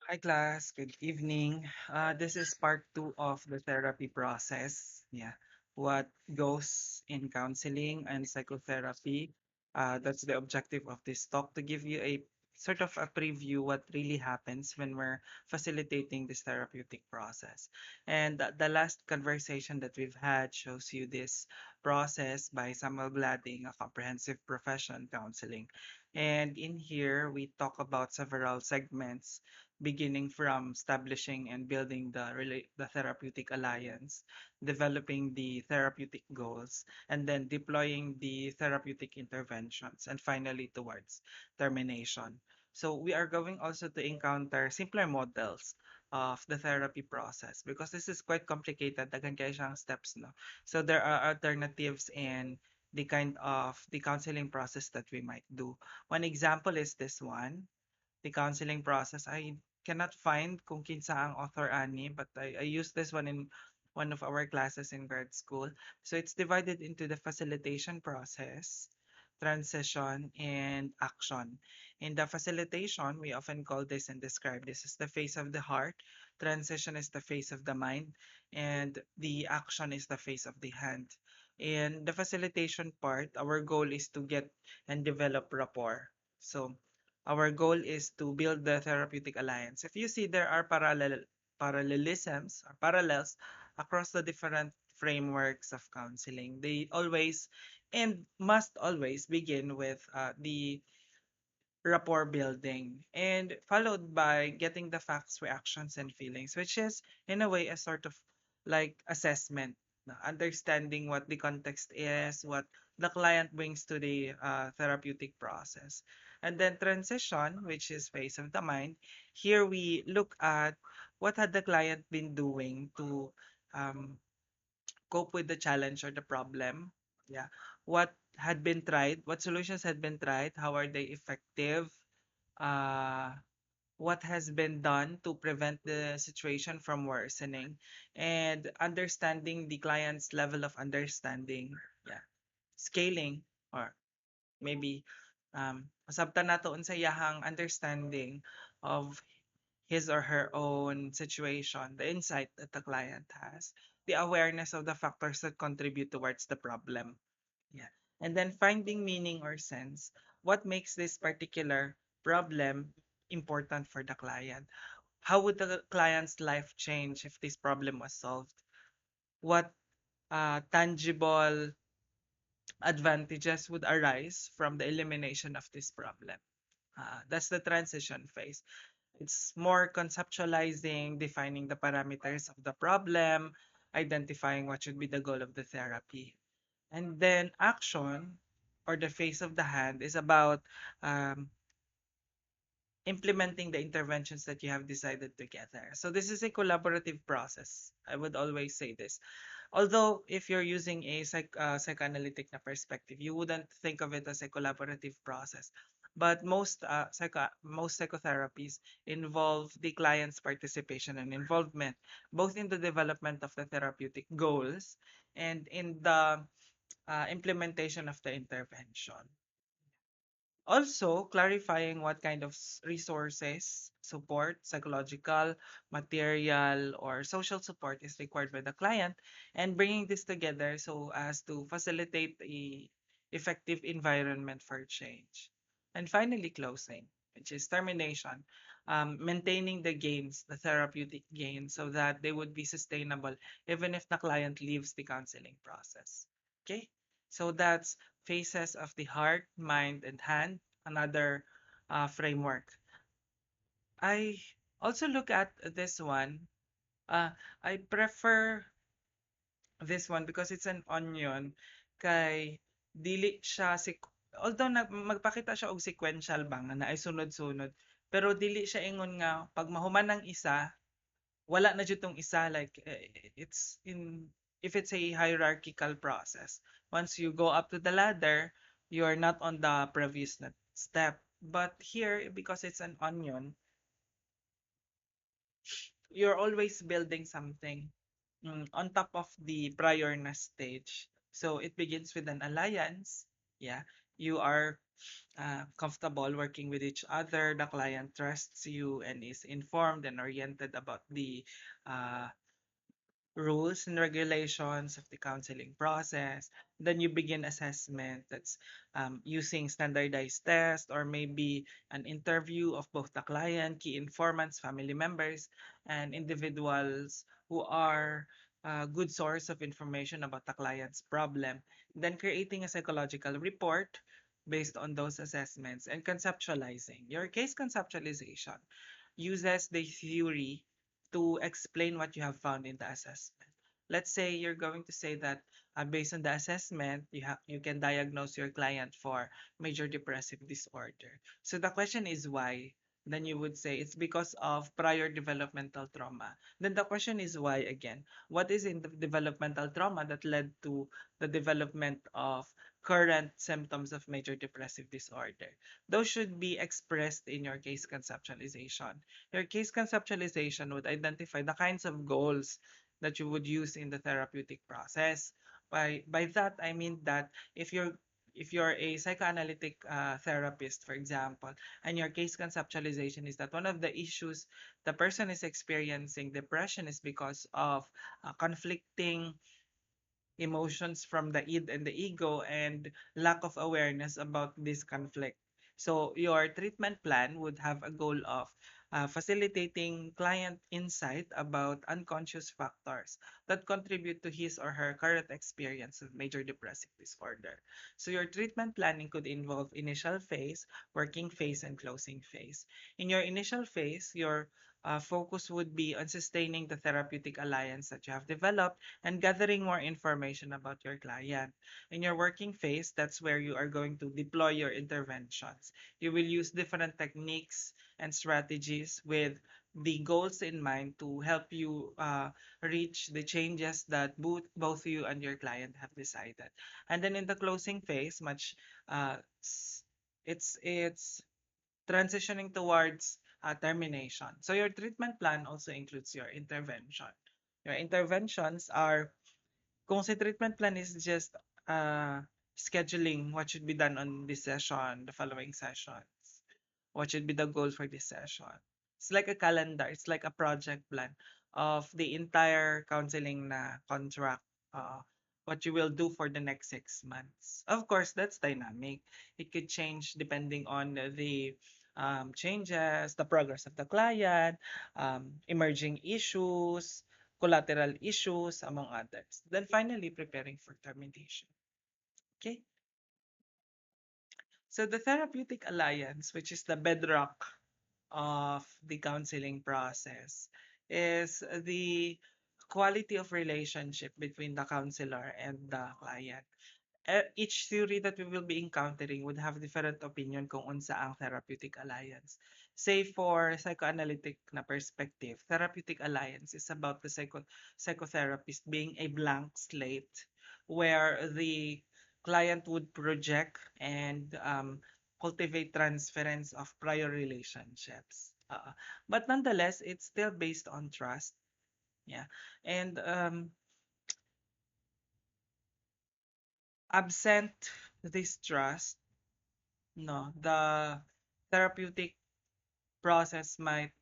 Hi class, good evening. This is part two of the therapy process. Yeah, what goes in counseling and psychotherapy. That's the objective of this talk to give you a sort of a preview what really happens when we're facilitating this therapeutic process. And the last conversation that we've had shows you this process by Samuel Gladding, a comprehensive profession counseling. And in here, we talk about several segments beginning from establishing and building the therapeutic alliance, developing the therapeutic goals, and then deploying the therapeutic interventions, and finally towards termination. So we are going also to encounter simpler models of the therapy process because this is quite complicated. Daghan kaya siyang steps, no? So there are alternatives in the kind of the counseling process that we might do. One example is this one, the counseling process. I cannot find kung kinsa ang author ani, but I used this one in one of our classes in grad school. So it's divided into the facilitation process, transition, and action. In the facilitation, we often call this and describe this as the phase of the heart, transition is the phase of the mind, and the action is the phase of the hand. In the facilitation part, our goal is to get and develop rapport. So our goal is to build the therapeutic alliance. If you see, there are parallelisms or parallels across the different frameworks of counseling. They always and must always begin with the rapport building and followed by getting the facts, reactions, and feelings, which is in a way a sort of like assessment, understanding what the context is, what the client brings to the therapeutic process. And then transition, which is phase of the mind. Here we look at what had the client been doing to um, cope with the challenge or the problem. Yeah. What had been tried, what solutions had been tried, how are they effective, uh, what has been done to prevent the situation from worsening, and understanding the client's level of understanding. Yeah. Scaling, or maybe masabtan nato unsa iyahang understanding of his or her own situation, the insight that the client has, the awareness of the factors that contribute towards the problem. Yeah. And then finding meaning or sense. What makes this particular problem important for the client? How would the client's life change if this problem was solved? What tangible advantages would arise from the elimination of this problem? That's the transition phase. It's more conceptualizing, defining the parameters of the problem, identifying what should be the goal of the therapy. And then action, or the face of the hand, is about um, implementing the interventions that you have decided together. So this is a collaborative process. I would always say this. Although if you're using a psychoanalytic na perspective, you wouldn't think of it as a collaborative process. But most psychotherapies involve the client's participation and involvement, both in the development of the therapeutic goals and in the implementation of the intervention. Also, clarifying what kind of resources, support, psychological, material, or social support is required by the client, and bringing this together so as to facilitate a effective environment for change. And finally, closing, which is termination, maintaining the gains, the therapeutic gains, so that they would be sustainable even if the client leaves the counseling process. Okay, so that's phases of the heart, mind, and hand, another framework. I also look at this one. I prefer this one because it's an onion. Kay dili siya although magpakita siya og sequential ba nga na ay sunod-sunod, pero dili siya ingon nga pag mahuman ng isa, wala na jud tong isa, like it's in if it's a hierarchical process. Once you go up to the ladder, you are not on the previous step. But here, because it's an onion, you're always building something on top of the prior na stage. So it begins with an alliance, yeah. you are comfortable working with each other, the client trusts you and is informed and oriented about the uh, rules and regulations of the counseling process. Then you begin assessment. That's using standardized tests or maybe an interview of both the client, key informants, family members, and individuals who are a good source of information about the client's problem. Then creating a psychological report based on those assessments and conceptualizing. Your case conceptualization uses the theory to explain what you have found in the assessment. Let's say you're going to say that based on the assessment, you can diagnose your client for major depressive disorder. So the question is why? Then you would say it's because of prior developmental trauma. Then the question is why again? What is in the developmental trauma that led to the development of current symptoms of major depressive disorder? Those should be expressed in your case conceptualization. Your case conceptualization would identify the kinds of goals that you would use in the therapeutic process. By that I mean that if you're a psychoanalytic therapist, for example, and your case conceptualization is that one of the issues the person is experiencing depression is because of conflicting emotions from the id and the ego and lack of awareness about this conflict. So your treatment plan would have a goal of facilitating client insight about unconscious factors that contribute to his or her current experience of major depressive disorder. So your treatment planning could involve initial phase, working phase, and closing phase. In your initial phase, your focus would be on sustaining the therapeutic alliance that you have developed and gathering more information about your client. In your working phase, that's where you are going to deploy your interventions. You will use different techniques and strategies with the goals in mind to help you reach the changes that both you and your client have decided. And then in the closing phase, uh, s- it's transitioning towards termination. So your treatment plan also includes your intervention. Your interventions are kung sa treatment plan is just scheduling what should be done on this session, the following sessions, what should be the goal for this session. It's like a calendar, it's like a project plan of the entire counseling na contract, what you will do for the next 6 months. Of course, that's dynamic. It could change depending on the changes, the progress of the client, emerging issues, collateral issues, among others. Then finally, preparing for termination. Okay, so the therapeutic alliance, which is the bedrock of the counseling process, is the quality of relationship between the counselor and the client. Each theory that we will be encountering would have different opinion kung unsa ang therapeutic alliance. Say for psychoanalytic na perspective, therapeutic alliance is about the psychotherapist being a blank slate where the client would project and cultivate transference of prior relationships. But nonetheless, it's still based on trust. Yeah. And absent this trust, no, the therapeutic process might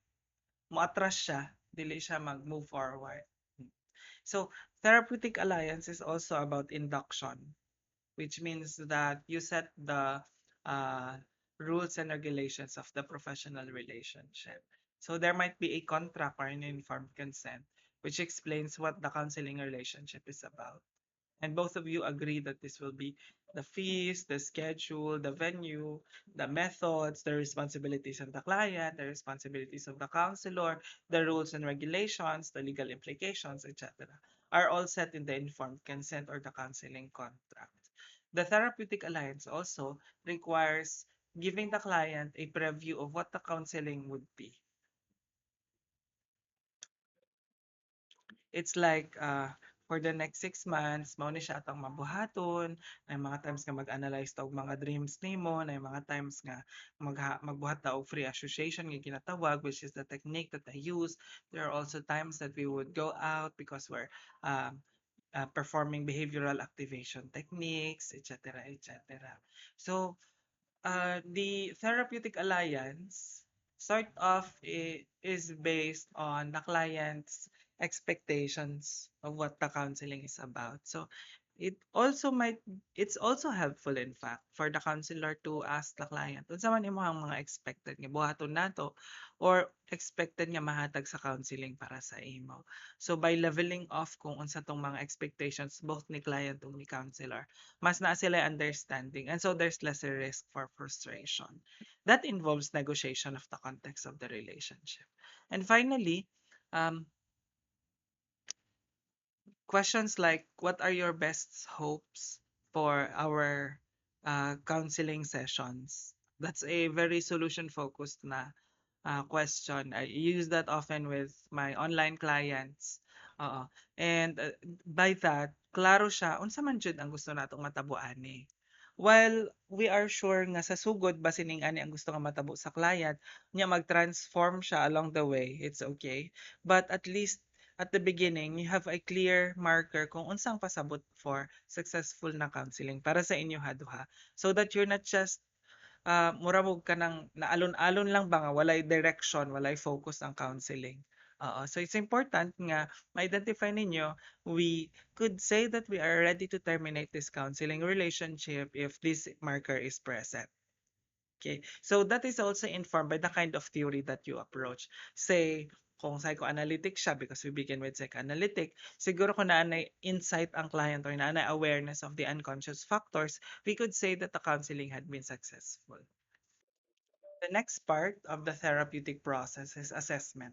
moatras siya, dili siya mag-move forward. So, therapeutic alliance is also about induction, which means that you set the uh, rules and regulations of the professional relationship. So, there might be a contract or an informed consent, which explains what the counseling relationship is about. And both of you agree that this will be the fees, the schedule, the venue, the methods, the responsibilities of the client, the responsibilities of the counselor, the rules and regulations, the legal implications, etc., are all set in the informed consent or the counseling contract. The therapeutic alliance also requires giving the client a preview of what the counseling would be. It's like, for the next 6 months, mao ni siya atong mabuhaton, may mga times nga mag-analyze ta og mga dreams nimo, may mga times nga magbuhat ta og free association nga ginatawag, which is the technique that I use. There are also times that we would go out because we're um, performing behavioral activation techniques, etc., etc. So, the therapeutic alliance sort of is based on the client's expectations of what the counseling is about. So it also might it's also helpful in fact for the counselor to ask the client unsa man imong mga expected nga buhaton nato or expected nga mahatag sa counseling para sa imo. So by leveling off kung unsa tong mga expectations both ni client ug ni counselor, mas na sila understanding and so there's lesser risk for frustration. That involves negotiation of the context of the relationship. And finally, um, questions like what are your best hopes for our counseling sessions? That's a very solution focused na question. I use that often with my online clients. Oo. And by that, klaro siya, unsa man jud ang gusto natong matabo ani. While we are sure nga sa sugod basining ani ang gusto nga matabo sa client, nya mag-transform siya along the way, it's okay. But at least at the beginning, you have a clear marker kung unsang pasabot for successful na counseling para sa inyo ha so that you're not just mura mo ka ng naalon-alon lang ba nga walay direction, walay focus ang counseling. Oo. So it's important nga ma-identify ninyo, we could say that we are ready to terminate this counseling relationship if this marker is present. Okay. So that is also informed by the kind of theory that you approach. Say, kung psychoanalytic siya, because we begin with psychoanalytic, siguro kung naanay insight ang client or naanay awareness of the unconscious factors, we could say that the counseling had been successful. The next part of the therapeutic process is assessment.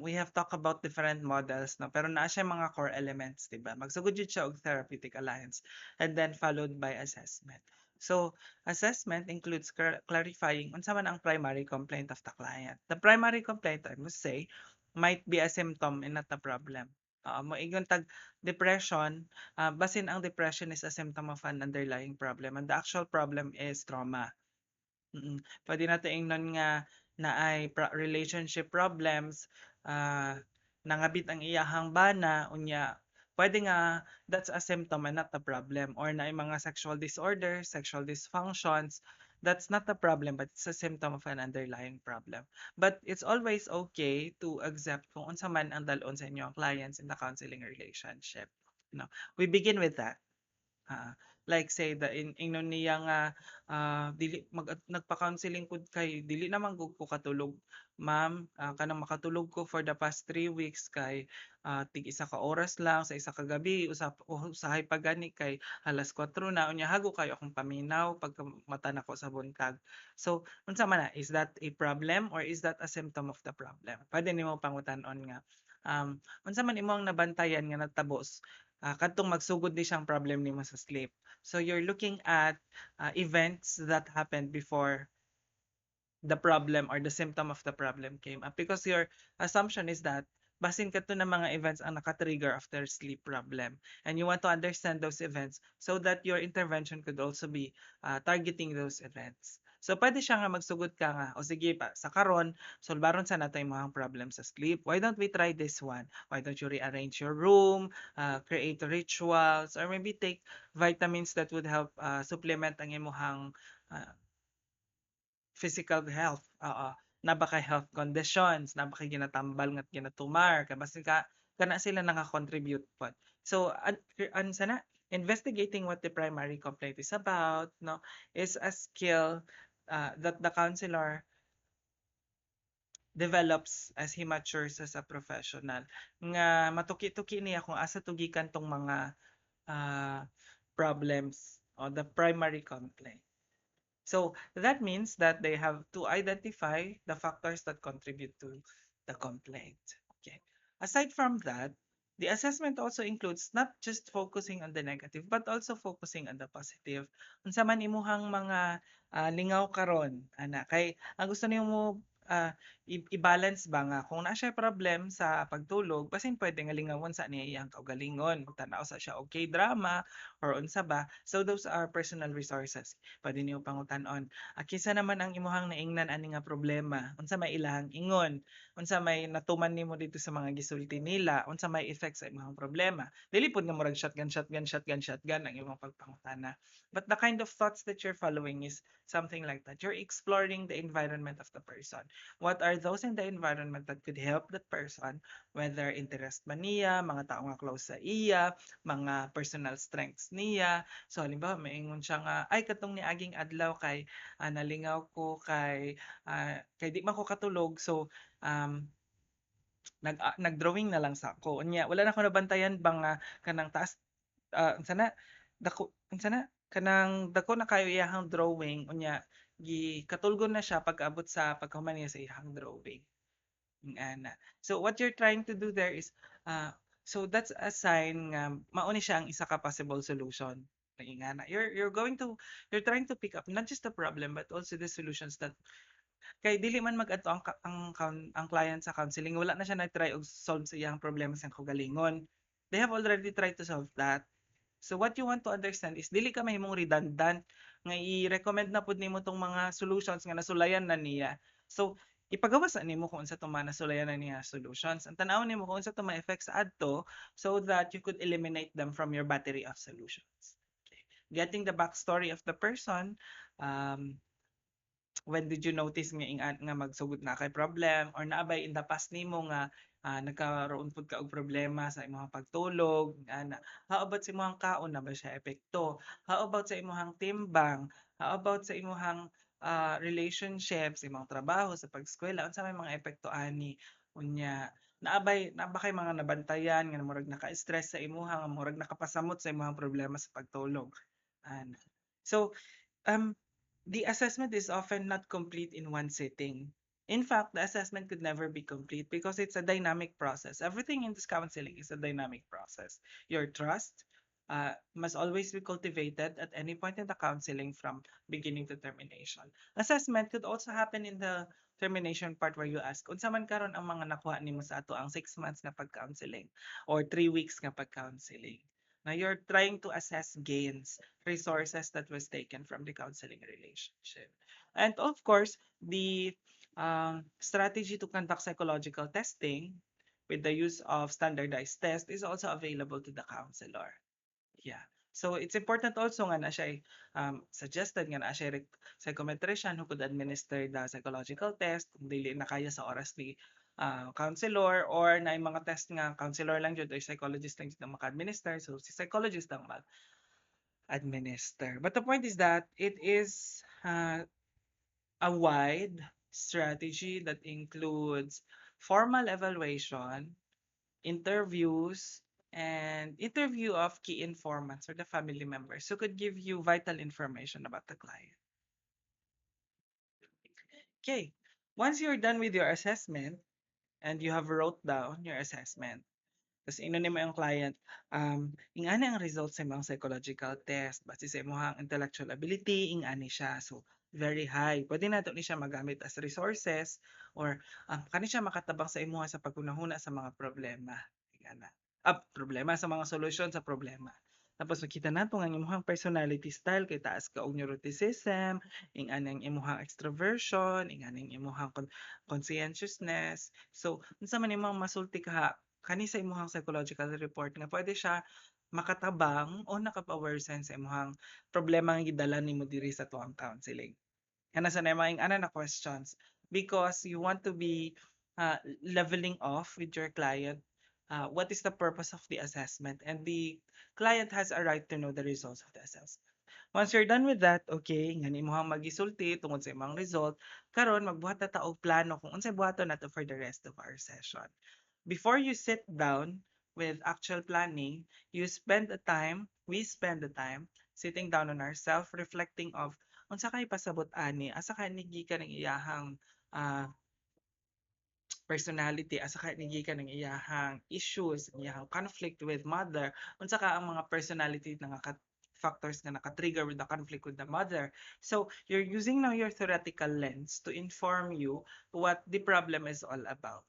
We have talked about different models, no? Pero naa siya mga core elements, di ba? Magsugod yun siya og therapeutic alliance and then followed by assessment. So, assessment includes clarifying unsa man ang primary complaint of the client. The primary complaint, I must say, might be a symptom and not a problem. Moingon tag depression, basin ang depression is a symptom of an underlying problem and the actual problem is trauma. Puwede nato ingnon nga naay relationship problems, nangabit ang iyahang bana unya puwede nga that's a symptom and not a problem or naay mga sexual disorders, sexual dysfunctions, that's not a problem but it's a symptom of an underlying problem. But it's always okay to accept kung unsa man ang dalon sa inyong clients in the counseling relationship, no? We begin with that. Like say the ingnon niya nga dili nagpa-counseling pud kay dili naman gud ko katulog ma'am, kanang makatulog ko for the past 3 weeks kay tig isa ka oras lang sa isa ka gabi usahay pa gani kay 4:00 na unya hago kayo akong paminaw pagka mata nako sa buntag. So unsa man na, is that a problem or is that a symptom of the problem? Pwede nimo pangutan-on nga unsa man imong nabantayan nga nagtabos kadtong magsugod ni siyang problem nimo sa sleep. So you're looking at events that happened before the problem or the symptom of the problem came up because your assumption is that basin ka to ng mga events ang nakatrigger after sleep problem and you want to understand those events so that your intervention could also be targeting those events. So pwede siya nga magsugod ka nga o sige pa sa karon solbaron sa nato yung mga problem sa sleep. Why don't we try this one? Why don't you rearrange your room, create rituals or maybe take vitamins that would help supplement ang imong physical health, oo. Na ba kay health conditions, na ba kay ginatambal nga't ginatumar, kay basin ka kana sila naka-contribute pod. So, sana investigating what the primary complaint is about, no, is a skill that the counselor develops as he matures as a professional. Nga matuki-tuki niya kung asa tugikan tong mga problems o the primary complaint. So that means that they have to identify the factors that contribute to the complaint. Okay. Aside from that, the assessment also includes not just focusing on the negative but also focusing on the positive. Unsa man imuhang mga lingaw karon ana kay ang gusto nimo i-balance ba nga kung naa siya problem sa pagtulog basin pwede nga lingawon sa niya iyang kaugalingon tanaw sa siya okay drama or unsa ba. So those are personal resources pwede niyo pangutan-on. Kinsa naman ang imuhang naingnan ani nga problema, unsa may ilahang ingon, unsa may natuman nimo dito sa mga gisulti nila, unsa may effect sa imong problema. Dili pud nga murag shotgun ang imong pagpangutana. But the kind of thoughts that you're following is something like that. You're exploring the environment of the person. What are those in the environment that could help that person, whether interest man niya, mga tao nga close sa iya, mga personal strengths niya. So halimbawa maingon siya nga ay katong niaging adlaw kay nalingaw ko kay di man ko katulog so nag-drawing na lang sa ako. Unya wala na ko nabantayan bang kanang taas unsa na unsa na kanang dako na kayo iyahang drawing unya katulgon na siya pag-abot sa pagkahuman niya sa iyahang drawing. Ana. So what you're trying to do there is so that's a sign nga mao ni siya ang isa ka possible solution. Ingana. You're trying to pick up not just the problem but also the solutions that kay dili man mag-adto ang client sa counseling wala na siya nag-try og solve sa iyang problema sa kaugalingon. They have already tried to solve that. So what you want to understand is dili ka mahimong redundant nga i-recommend na pud nimo tong mga solutions nga nasulayan na niya. So ipagawas na nimo kung unsa tong mga nasulayan na niya solutions. Ang tan-aw nimo kung unsa tong mga effects adto so that you could eliminate them from your battery of solutions. Okay. Getting the backstory of the person, when did you notice nga magsugod na kay problem or naabay in the past nimo nga nagkaroon pud ka og problema sa imong pagtulog ana how about sa imong kaon na ba siya epekto, how about sa imong timbang, how about sa imong relationships, imong trabaho sa pag-eskwela unsa may mga epekto ani unya naa ba kay mga nabantayan nga murag naka-stress sa imuha nga murag nakapasamot sa imong problema sa pagtulog ana. So um the assessment is often not complete in one sitting. In fact, the assessment could never be complete because it's a dynamic process. Everything in this counseling is a dynamic process. Your trust must always be cultivated at any point in the counseling from beginning to termination. Assessment could also happen in the termination part where you ask, unsa man karon ang mga nakuha nimo sa ato ang 6 months nga pag-counseling or 3 weeks nga pag-counseling. Now you're trying to assess gains, resources that was taken from the counseling relationship. And of course, the strategy to conduct psychological testing with the use of standardized test is also available to the counselor. Yeah. So it's important also nga na siya suggested nga na siya psychometrician who could administer the psychological test kung dili na kaya sa oras ni counselor or na yung mga test nga counselor lang jud or psychologist lang jud ang maka-administer so si psychologist ang mag-administer. But the point is that it is a wide strategy that includes formal evaluation, interviews, and interview of key informants or the family members who could give you vital information about the client. Okay, once you're done with your assessment and you have wrote down your assessment, tapos inuni mo yung client, ingani ang results sa mga psychological test, base sa imong intellectual ability, ingani siya. So, very high. Pwede nato ni siya magamit as resources or kani siya makatabang sa imuha sa pagkunahuna sa mga problema. Ingana. Problema sa mga solusyon sa problema. Tapos makita nato nga ang imong personality style kay taas ka og neuroticism, ingani ang imong extroversion, ingani ang imong conscientiousness. So, unsa man imong masulti kaha kani sa imong psychological report nga pwede siya makatabang o nakapawersen sa imong problema nga gidala nimo diri sa tuang counseling. Kana sa maing ana na questions because you want to be leveling off with your client. What is the purpose of the assessment? And the client has a right to know the results of the assessment. Once you're done with that, okay, nga imong magisulti tungod sa imong result, karon magbuhat ta og plano kung unsay buhaton nato for the rest of our session. Before you sit down with actual planning, we spend the time sitting down on ourselves, reflecting of unsa kay pasabot ani, asa kay ni gikan ng iyahang personality, asa kay ni gikan ng iyahang issues, iyahang conflict with mother, unsa ka ang mga personality na factors nga naka-trigger with the conflict with the mother. So you're using now your theoretical lens to inform you what the problem is all about.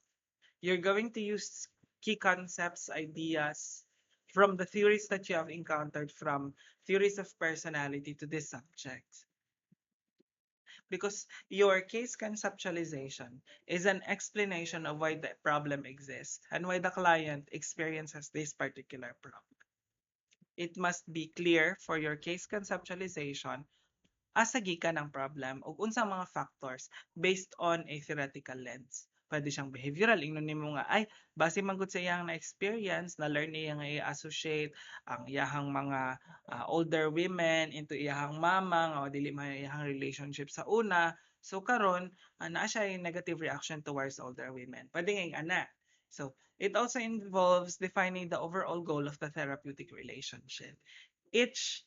You're going to use key concepts, ideas from the theories that you have encountered from theories of personality to this subject. Because your case conceptualization is an explanation of why the problem exists and why the client experiences this particular problem. It must be clear for your case conceptualization asa gikan ang problem ug unsang mga factors based on a theoretical lens. Pwede siyang behavioral, ingnon nimo nga ay base man gud sa iyang na-experience, na-learn niya nga i-associate ang iyahang mga older women into iyahang mama nga dili man iyahang relationship sa una. So karon naa siya yung negative reaction towards older women. Pwede nga yung ana. So it also involves defining the overall goal of the therapeutic relationship. Each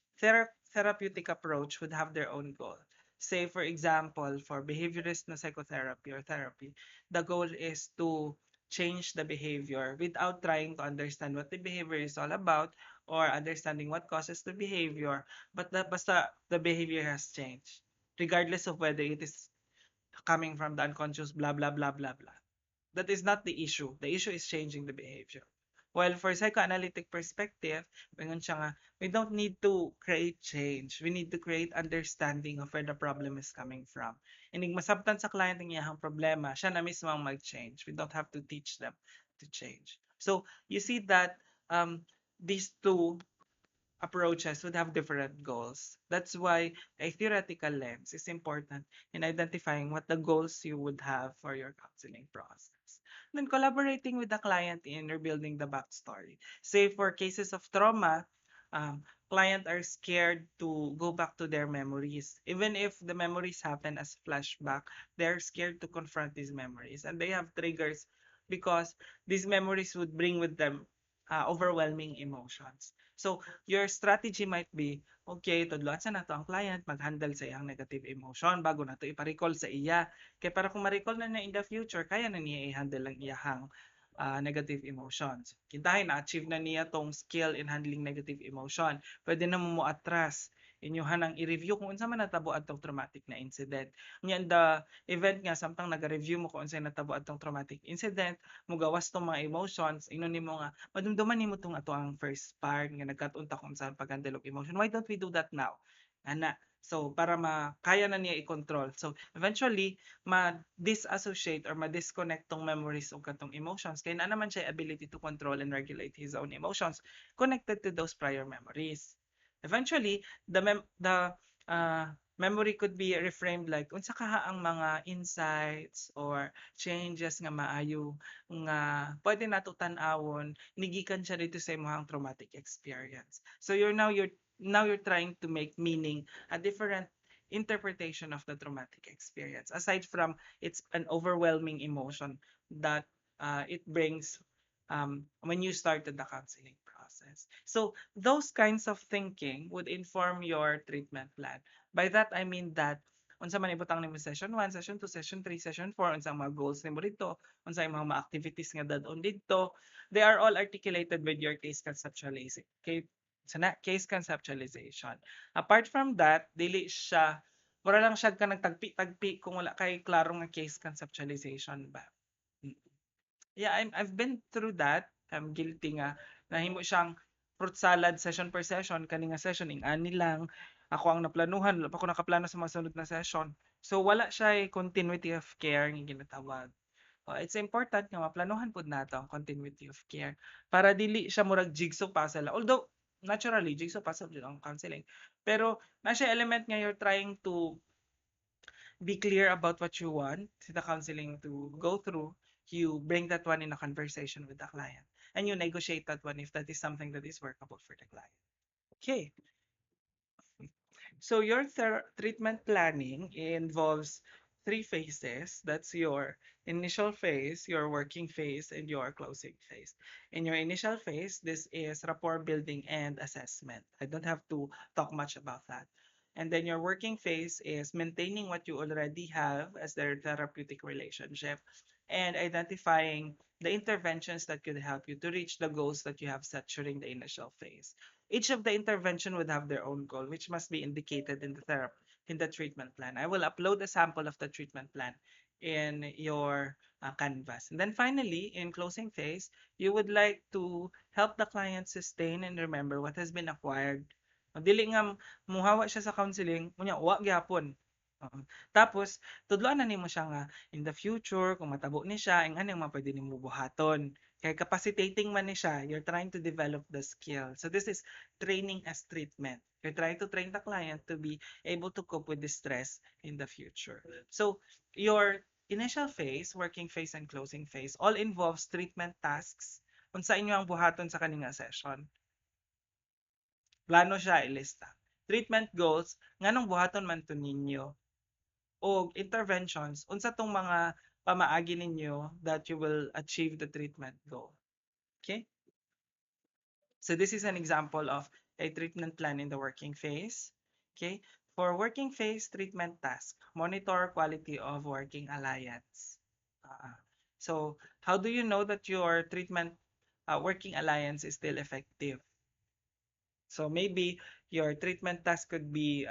therapeutic approach would have their own goal. Say, for example, for behaviorist na psychotherapy or therapy, the goal is to change the behavior without trying to understand what the behavior is all about or understanding what causes the behavior, but basta the behavior has changed, regardless of whether it is coming from the unconscious, blah, blah, blah, blah, blah. That is not the issue. The issue is changing the behavior. While for psychoanalytic perspective, mingon siya nga, we don't need to create change. We need to create understanding of where the problem is coming from. Inig masabtan sa client ang iyahang problema, siya na mismo ang mag-change. We don't have to teach them to change. So you see that these two approaches would have different goals. That's why a theoretical lens is important in identifying what the goals you would have for your counseling process. Then collaborating with the client in rebuilding the backstory. Say for cases of trauma, client are scared to go back to their memories. Even if the memories happen as flashback, they're scared to confront these memories. And they have triggers because these memories would bring with them overwhelming emotions. So your strategy might be, okay, tudloan sa nato ang client mag-handle sa iyang negative emotion bago nato ipa-recall sa iya. Kaya para kung ma-recall na niya in the future, kaya na niya i-handle ang iyahang negative emotions. Kintahin na-achieve na niya tong skill in handling negative emotion. Pwede na mo atras inyuhan ang i-review kung unsa man natabo atong traumatic na incident. Nya the event nga samtang naga-review mo kung unsa natabo atong traumatic incident, mugawas tong mga emotions, ingnon nimo nga madumduman nimo tong ato ang first part nga nagkatunta kung saan pag-handle og emotion. Why don't we do that now? Ana. So para makaya na niya i-control. So eventually ma-disassociate or ma-disconnect tong memories og katong emotions kay na naman siya ability to control and regulate his own emotions connected to those prior memories. Eventually, memory could be reframed like unsa kaha ang mga insights or changes nga maayo nga pwede nato tan-awon nigikan siya dito sa imong traumatic experience. So you're trying to make meaning a different interpretation of the traumatic experience aside from it's an overwhelming emotion that it brings when you started the counseling process. So those kinds of thinking would inform your treatment plan. By that I mean that unsa man ibutang nimo session 1, session 2, session 3, session 4, unsa mga goals nimo dito, unsa ang mga activities nga dadon dito, they are all articulated with your case conceptualization. Case conceptualization. Apart from that, dili siya mura lang siya ka nagtagpi-tagpi kung wala kay klaro nga case conceptualization ba. Yeah, I've been through that. I'm guilty nga. Nahimo siyang fruit salad session per session. Kani nga session, ani lang. Ako ang naplanuhan. Wala pa ako nakaplano sa mga sunod na session. So, wala siya continuity of care nga ginatawag. It's important nga maplanuhan pud nato ang continuity of care para dili siya murag jigsaw puzzle. Although, naturally, jigsaw puzzle din ang counseling. Pero, na siya element nga you're trying to be clear about what you want the counseling to go through. You bring that one in a conversation with the client and you negotiate that one if that is something that is workable for the client. Okay. So your treatment planning involves three phases. That's your initial phase, your working phase, and your closing phase. In your initial phase, this is rapport building and assessment. I don't have to talk much about that. And then your working phase is maintaining what you already have as their therapeutic relationship and identifying the interventions that could help you to reach the goals that you have set during the initial phase. Each of the intervention would have their own goal, which must be indicated in the therapy in the treatment plan. I will upload a sample of the treatment plan in your canvas. And then finally, in closing phase, you would like to help the client sustain and remember what has been acquired. Dili nga muhawa siya sa counseling, unya wa gyapon. Oo. Tapos tudloan na nimo siya nga in the future kung matabo ni siya, ang anong mga pwede nimo buhaton. Kaya capacitating man ni siya, you're trying to develop the skill. So this is training as treatment. You're trying to train the client to be able to cope with the stress in the future. So your initial phase, working phase, and closing phase all involves treatment tasks. Unsa inyo ang buhaton sa kaninga session? Plano siya ilista. Treatment goals, nganong buhaton man to ninyo? O interventions, unsa tong mga pamaagi ninyo that you will achieve the treatment goal? Okay? So this is an example of a treatment plan in the working phase. Okay? For working phase treatment task, monitor quality of working alliance. So how do you know that your treatment working alliance is still effective? So maybe your treatment task could be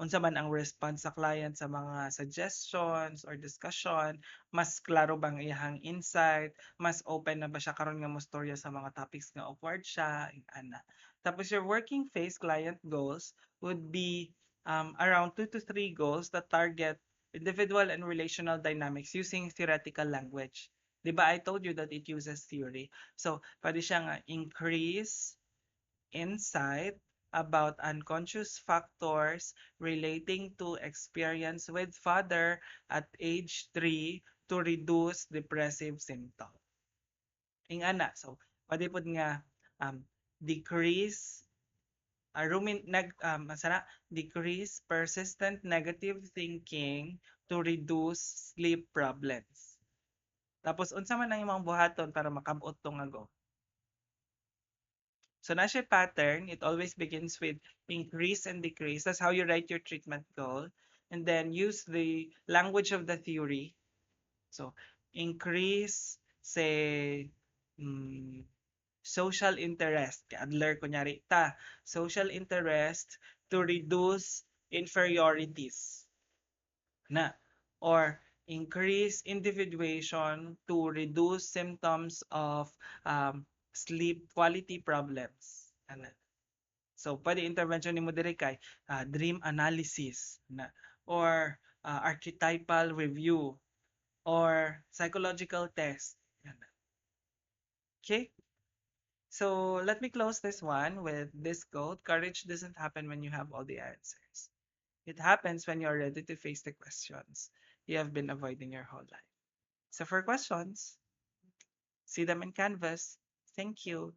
unsa man ang response sa client sa mga suggestions or discussion, mas klaro bang iyang insight, mas open na ba siya karon nga mostorya sa mga topics nga awkward siya, ana. Tapos your working phase client goals would be around 2 to 3 goals that target individual and relational dynamics using theoretical language. 'Di ba I told you that it uses theory. So, pwede siya nga increase insight about unconscious factors relating to experience with father at age 3 to reduce depressive symptoms. Ing ana, so pwede pod nga decrease decrease persistent negative thinking to reduce sleep problems. Tapos unsa man ang imong buhaton para makabot tong nga goal? So na siya pattern, it always begins with increase and decrease. That's how you write your treatment goal. And then use the language of the theory. So increase, say, social interest. Adler, kunyari, social interest to reduce inferiorities. Na. Or increase individuation to reduce symptoms of sleep quality problems. Ano. So, pwede intervention ni mo diri kay dream analysis na or archetypal review or psychological test. Okay? So, let me close this one with this quote. Courage doesn't happen when you have all the answers. It happens when you're ready to face the questions you have been avoiding your whole life. So for questions, see them in Canvas. Thank you.